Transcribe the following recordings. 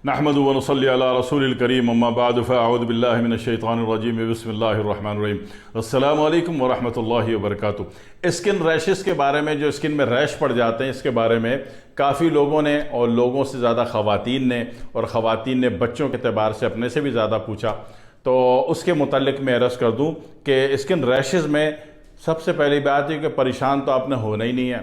नहमदु व नसल्ली अला रसूलिल करीम अम्मा बाद फ़अऊज़ु बिल्लाहि मिनश शैतानिर रजीम बिस्मिल्लाहिर रहमानिर रहीम। अस्सलामु अलैकुम व रहमतुल्लाहि व बरकातुहू। स्किन रैशेस के बारे में, जो स्किन में रैश पड़ जाते हैं, इसके बारे में काफ़ी लोगों ने, और लोगों से ज़्यादा ख़वातीन ने, और ख़वातीन ने बच्चों के एतबार से अपने से भी ज़्यादा पूछा। तो उसके मुतालिक मैं अर्ज़ कर दूँ कि स्किन रैशेस में सबसे पहली बात है कि परेशान तो आपने होना ही नहीं है,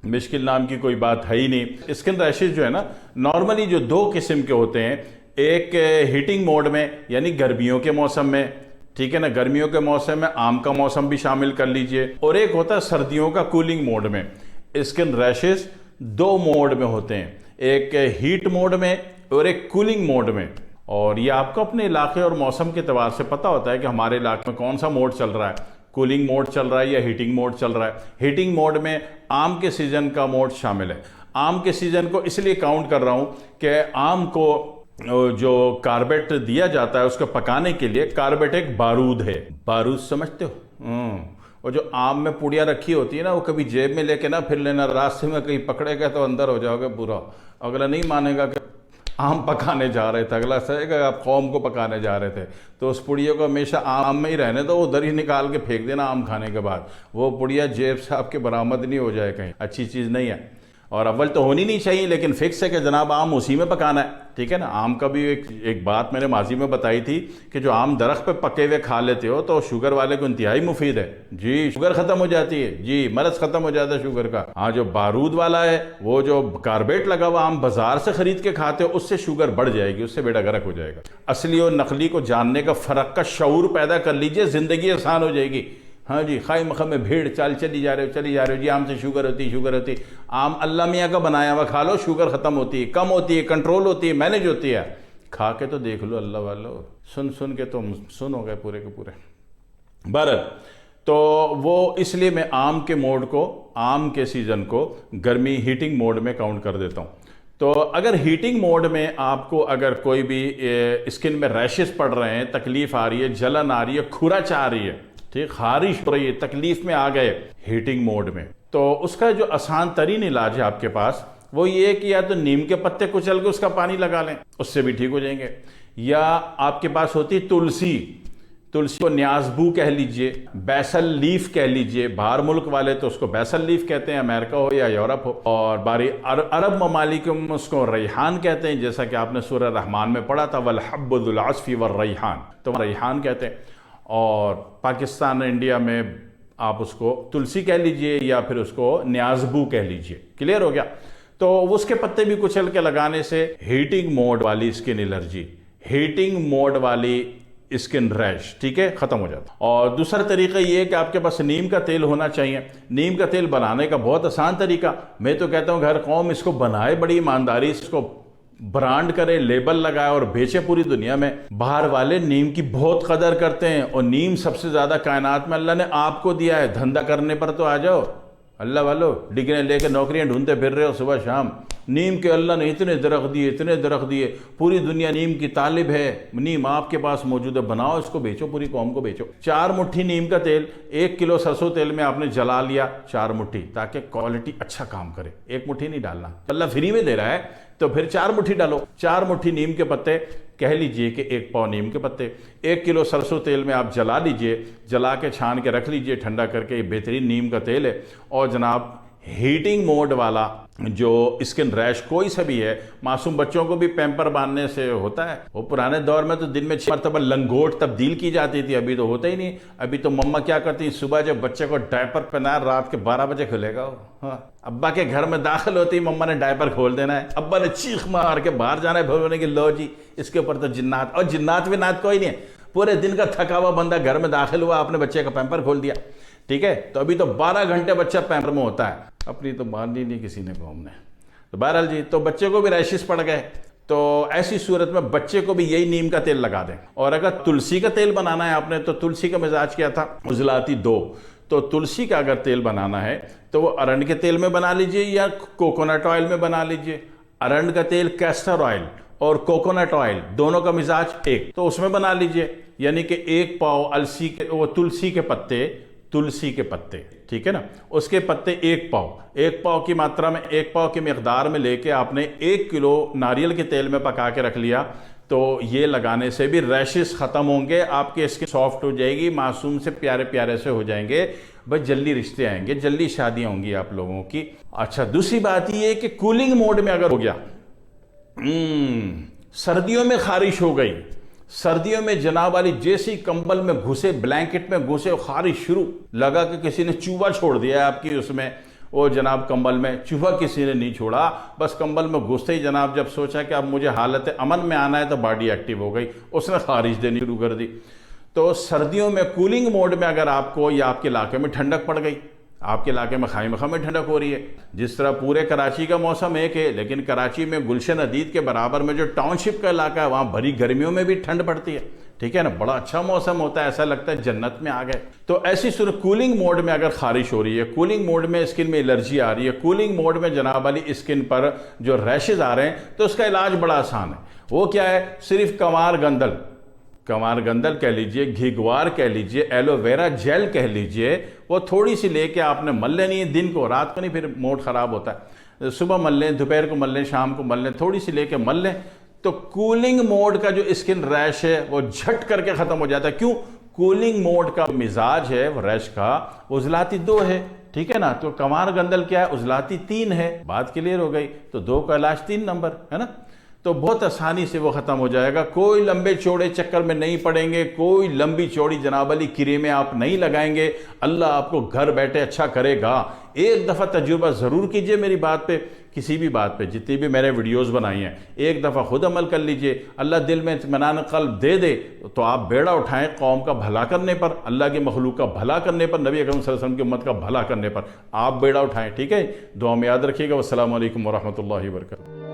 मुश्किल नाम की कोई बात है ही नहीं। स्किन रैशेज जो है ना, नॉर्मली जो दो किस्म के होते हैं, एक हीटिंग मोड में यानी गर्मियों के मौसम में, ठीक है ना, गर्मियों के मौसम में आम का मौसम भी शामिल कर लीजिए, और एक होता है सर्दियों का कूलिंग मोड में। स्किन रैशेज दो मोड में होते हैं, एक हीट मोड में और एक कूलिंग मोड में। और ये आपको अपने इलाके और मौसम के एतबार से पता होता है कि हमारे इलाके में कौन सा मोड चल रहा है, कूलिंग मोड चल रहा है या हीटिंग मोड चल रहा है। हीटिंग मोड में आम के सीज़न का मोड शामिल है। आम के सीज़न को इसलिए काउंट कर रहा हूँ कि आम को जो कार्बेट दिया जाता है उसको पकाने के लिए, कार्बेट एक बारूद है। बारूद समझते हो? और जो आम में पुड़िया रखी होती है ना, वो कभी जेब में लेके ना फिर लेना, रास्ते में कहीं पकड़ेगा तो अंदर हो जाओगे पूरा। अगला नहीं मानेगा कि आम पकाने जा रहे थे, अगला सहेगा आप कौम को पकाने जा रहे थे। तो उस पुड़ियों को हमेशा आम में ही रहने दो, उधर ही निकाल के फेंक देना आम खाने के बाद। वो पुड़िया जेब से आपके बरामद नहीं हो जाए कहीं, अच्छी चीज़ नहीं है। और अव्वल तो होनी नहीं चाहिए, लेकिन फिक्स है कि जनाब आम उसी में पकाना है, ठीक है ना। आम का भी एक बात मैंने माजी में बताई थी कि जो आम दरख्त पे पके हुए खा लेते हो तो शुगर वाले को इंतहाई मुफीद है जी, शुगर ख़त्म हो जाती है जी, मर्ज़ ख़त्म हो जाता है शुगर का। हाँ, जो बारूद वाला है, वो जो कार्बेट लगा हुआ आम बाजार से खरीद के खाते हो, उससे शुगर बढ़ जाएगी, उससे बेड़ा गर्क हो जाएगा। असली और नकली को जानने का फ़र्क का शऊर पैदा कर लीजिए, ज़िंदगी आसान हो जाएगी। हाँ जी, खाई मखम में भीड़ चली जा रहे हो जी, आम से शुगर होती। आम अल्लाह मियाँ का बनाया हुआ खा लो, शुगर ख़त्म होती है, कम होती है, कंट्रोल होती है, मैनेज होती है। खा के तो देख लो अल्लाह वालो, सुन के तुम सुन हो गए पूरे के पूरे। बहरहाल, तो वो इसलिए मैं आम के मोड को, आम के सीज़न को गर्मी हीटिंग मोड में काउंट कर देता हूँ। तो अगर हीटिंग मोड में आपको अगर कोई भी स्किन में रैशेस पड़ रहे हैं, तकलीफ़ आ रही है, जलन आ रही है, खुराच आ रही है, ठीक, खारिश हो रही है, तकलीफ में आ गए हीटिंग मोड में, तो उसका जो आसान तरीन इलाज है आपके पास, वो ये है कि या तो नीम के पत्ते कुचल के उसका पानी लगा लें, उससे भी ठीक हो जाएंगे। या आपके पास होती तुलसी, तुलसी को न्याज़बू कह लीजिए, बैसल लीफ कह लीजिए, बाहर मुल्क वाले तो उसको बैसल लीफ कहते हैं, अमेरिका हो या यूरोप हो, और बारी अरब ममालिक में उसको रैहान कहते हैं, जैसा कि आपने सूरह रहमान में पढ़ा था, वल हब्बुल अस्फ़ी व रैहान, तो रैहान कहते हैं। और पाकिस्तान इंडिया में आप उसको तुलसी कह लीजिए या फिर उसको न्याज़बू कह लीजिए। क्लियर हो गया? तो उसके पत्ते भी कुचल के लगाने से हीटिंग मोड वाली स्किन एलर्जी, हीटिंग मोड वाली स्किन रैश, ठीक है, ख़त्म हो जाता। और दूसरा तरीका ये है कि आपके पास नीम का तेल होना चाहिए। नीम का तेल बनाने का बहुत आसान तरीका, मैं तो कहता हूँ घर कौम इसको बनाए बड़ी ईमानदारी, इसको ब्रांड करे, लेबल लगाए और बेचे पूरी दुनिया में। बाहर वाले नीम की बहुत कदर करते हैं, और नीम सबसे ज़्यादा कायनात में अल्लाह ने आपको दिया है। धंधा करने पर तो आ जाओ अल्लाह वालों, डिग्रियाँ लेकर नौकरियाँ ढूंढते फिर रहे हो सुबह शाम। नीम के अल्लाह ने इतने दरख्त दिए, पूरी दुनिया नीम की तालिब है। नीम आपके पास मौजूद है, बनाओ इसको, बेचो, पूरी कौम को बेचो। 4 मुट्ठी नीम का तेल 1 किलो सरसों तेल में आपने जला लिया, 4 मुट्ठी, ताकि क्वालिटी अच्छा काम करे। 1 मुट्ठी नहीं डालना, अल्लाह फ्री में दे रहा है, तो फिर 4 मुट्ठी डालो। 4 मुट्ठी नीम के पत्ते, कह लीजिए कि 1 पाव नीम के पत्ते 1 किलो सरसों तेल में आप जला लीजिए, जला के छान के रख लीजिए ठंडा करके। ये बेहतरीन नीम का तेल है। और जनाब हीटिंग मोड वाला जो स्किन रैश कोई सा भी है, मासूम बच्चों को भी पैम्पर बांधने से होता है। वो पुराने दौर में तो दिन में 6 मरतबा लंगोट तब्दील की जाती थी, अभी तो होता ही नहीं। अभी तो मम्मा क्या करती, सुबह जब बच्चे को डायपर पहना, रात के 12 बजे खुलेगा वो। हाँ, अब्बा के घर में दाखिल होती मम्मा ने डायपर खोल देना है, अब्बा ने चीख मार के बाहर जाना है भगवान की, लो जी इसके ऊपर तो जिन्नात, और जिन्नात भी नात कोई नहीं है। पूरे दिन का थका हुआ बंदा घर में दाखिल हुआ, आपने बच्चे का पैम्पर खोल दिया, ठीक है। तो अभी तो 12 घंटे बच्चा पैम्पर में होता है, अपनी तो माननी नहीं किसी ने कौम ने। तो बहरहाल जी, तो बच्चे को भी रैशेस पड़ गए, तो ऐसी सूरत में बच्चे को भी यही नीम का तेल लगा दें। और अगर तुलसी का तेल बनाना है आपने, तो तुलसी का मिजाज क्या था, उजलाती 2। तो तुलसी का अगर तेल बनाना है तो वो अरंड के तेल में बना लीजिए या कोकोनट ऑयल में बना लीजिए। अरंड का तेल कैस्टर ऑयल और कोकोनट ऑयल दोनों का मिजाज एक, तो उसमें बना लीजिए। यानी कि 1 पाव अलसी के, वो तुलसी के पत्ते, तुलसी के पत्ते, ठीक है ना, उसके पत्ते 1 पाव की मात्रा में, 1 पाव की मिकदार में लेके आपने 1 किलो नारियल के तेल में पका के रख लिया, तो ये लगाने से भी रैशेस ख़त्म होंगे, आपकी स्किन सॉफ्ट हो जाएगी, मासूम से प्यारे प्यारे से हो जाएंगे, बस जल्दी रिश्ते आएंगे, जल्दी शादियाँ होंगी आप लोगों की। अच्छा, दूसरी बात ये कि कूलिंग मोड में अगर हो गया, सर्दियों में खारिश हो गई, सर्दियों में जनाब वाली जैसी कंबल में घुसे, ब्लैंकेट में घुसे, खारिश शुरू, लगा कि किसी ने चूहा छोड़ दिया है आपकी उसमें, वो जनाब कंबल में चूहा किसी ने नहीं छोड़ा, बस कंबल में घुसते ही जनाब जब सोचा कि अब मुझे हालत अमन में आना है तो बॉडी एक्टिव हो गई, उसने खारिश देनी शुरू कर दी। तो सर्दियों में कूलिंग मोड में अगर आपको या आपके इलाके में ठंडक पड़ गई, आपके इलाके में खाई मखा में ठंडक हो रही है, जिस तरह पूरे कराची का मौसम एक है, लेकिन कराची में गुलशन अदीद के बराबर में जो टाउनशिप का इलाका है वहाँ भरी गर्मियों में भी ठंड पड़ती है, ठीक है ना, बड़ा अच्छा मौसम होता है, ऐसा लगता है जन्नत में आ गए। तो ऐसी सूरत कूलिंग मोड में अगर खारिश हो रही है, कूलिंग मोड में स्किन में एलर्जी आ रही है, कूलिंग मोड में जनाब वाली स्किन पर जो रैशेज आ रहे हैं, तो उसका इलाज बड़ा आसान है। वो क्या है, सिर्फ कंवार गंदल कह लीजिए, घीगवार कह लीजिए, एलोवेरा जेल कह लीजिए, वो थोड़ी सी लेके आपने मल लेनी है, दिन को, रात को नहीं, फिर मूड ख़राब होता है, सुबह मल लें, दोपहर को मल लें, शाम को मल लें, थोड़ी सी लेके मल लें, तो कूलिंग मोड का जो स्किन रैश है वो झट करके ख़त्म हो जाता है। क्यों? कूलिंग मोड का मिजाज है वो रैश का, उजलाती 2 है, ठीक है ना, तो कंवार गंदल क्या है, उजलाती 3 है, बात क्लियर हो गई, तो 2 का इलाज 3 नंबर है ना, तो बहुत आसानी से वो ख़त्म हो जाएगा। कोई लंबे चौड़े चक्कर में नहीं पड़ेंगे, कोई लंबी चौड़ी जनाब वाली क्रीमें आप नहीं लगाएंगे, अल्लाह आपको घर बैठे अच्छा करेगा। एक दफ़ा तजुर्बा ज़रूर कीजिए मेरी बात पे, किसी भी बात पे, जितनी भी मैंने वीडियोस बनाई हैं, एक दफ़ा खुद अमल कर लीजिए, अल्लाह दिल में इत्मीनान क़ल्ब दे दे तो आप बेड़ा उठाएं कौम का भला करने पर, अल्लाह की मखलूक का भला करने पर, नबी अकरम सल्लल्लाहु अलैहि वसल्लम की उम्मत का भला करने पर आप बेड़ा उठाएं, ठीक है। दुआ में याद रखिएगा। वस्सलामु अलैकुम वरहमतुल्लाहि वबरकातुहू।